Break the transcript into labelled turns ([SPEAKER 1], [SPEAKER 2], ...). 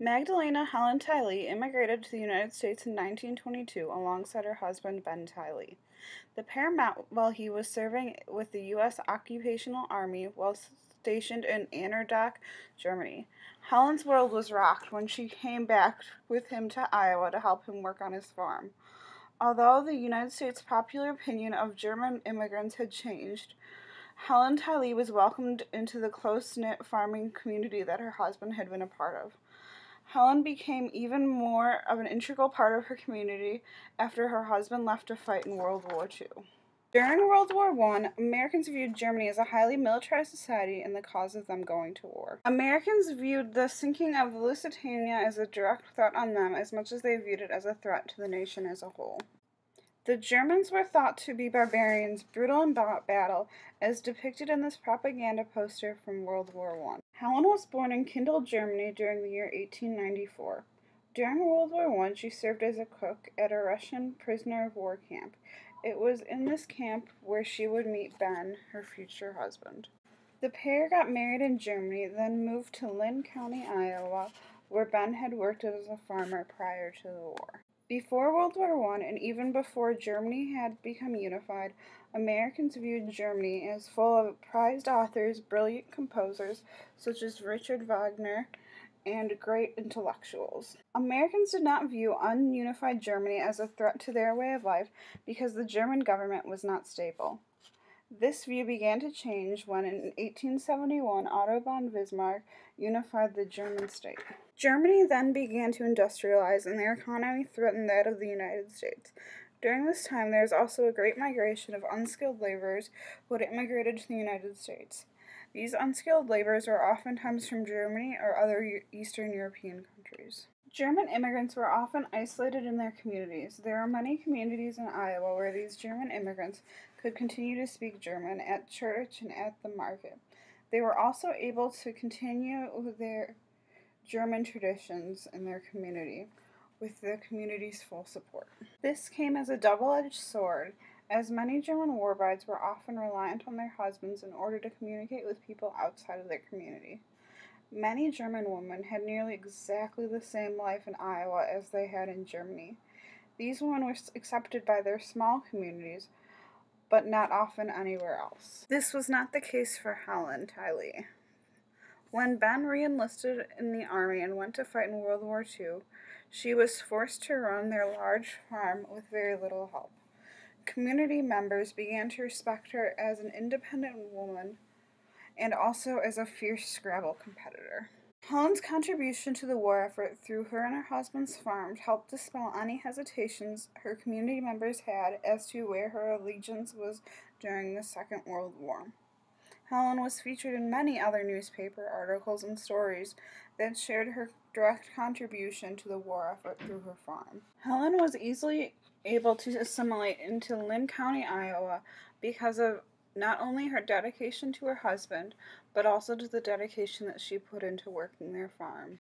[SPEAKER 1] Magdalena Helen Tylee immigrated to the United States in 1922 alongside her husband Ben Tylee. The pair met while he was serving with the U.S. Occupational Army while stationed in Anderdock, Germany. Helen's world was rocked when she came back with him to Iowa to help him work on his farm. Although the United States' popular opinion of German immigrants had changed, Helen Tylee was welcomed into the close-knit farming community that her husband had been a part of. Helen became even more of an integral part of her community after her husband left to fight in World War II. During World War I, Americans viewed Germany as a highly militarized society and the cause of them going to war. Americans viewed the sinking of the Lusitania as a direct threat on them as much as they viewed it as a threat to the nation as a whole. The Germans were thought to be barbarians, brutal in battle, as depicted in this propaganda poster from World War I. Helen was born in Kindle, Germany during the year 1894. During World War I, she served as a cook at a Russian prisoner of war camp. It was in this camp where she would meet Ben, her future husband. The pair got married in Germany, then moved to Lynn County, Iowa, where Ben had worked as a farmer prior to the war. Before World War I, and even before Germany had become unified, Americans viewed Germany as full of prized authors, brilliant composers, such as Richard Wagner, and great intellectuals. Americans did not view ununified Germany as a threat to their way of life because the German government was not stable. This view began to change when, in 1871, Otto von Bismarck unified the German state. Germany then began to industrialize, and their economy threatened that of the United States. During this time, there was also a great migration of unskilled laborers who had immigrated to the United States. These unskilled laborers were oftentimes from Germany or other Eastern European countries. German immigrants were often isolated in their communities. There are many communities in Iowa where these German immigrants could continue to speak German at church and at the market. They were also able to continue their German traditions in their community with the community's full support. This came as a double-edged sword, as many German war brides were often reliant on their husbands in order to communicate with people outside of their community. Many German women had nearly exactly the same life in Iowa as they had in Germany. These women were accepted by their small communities, but not often anywhere else. This was not the case for Helen Tylee. When Ben re-enlisted in the Army and went to fight in World War II, she was forced to run their large farm with very little help. Community members began to respect her as an independent woman and also as a fierce Scrabble competitor. Helen's contribution to the war effort through her and her husband's farms helped dispel any hesitations her community members had as to where her allegiance was during the Second World War. Helen was featured in many other newspaper articles and stories that shared her direct contribution to the war effort through her farm. Helen was easily able to assimilate into Lynn County, Iowa, because of not only her dedication to her husband, but also to the dedication that she put into working their farm.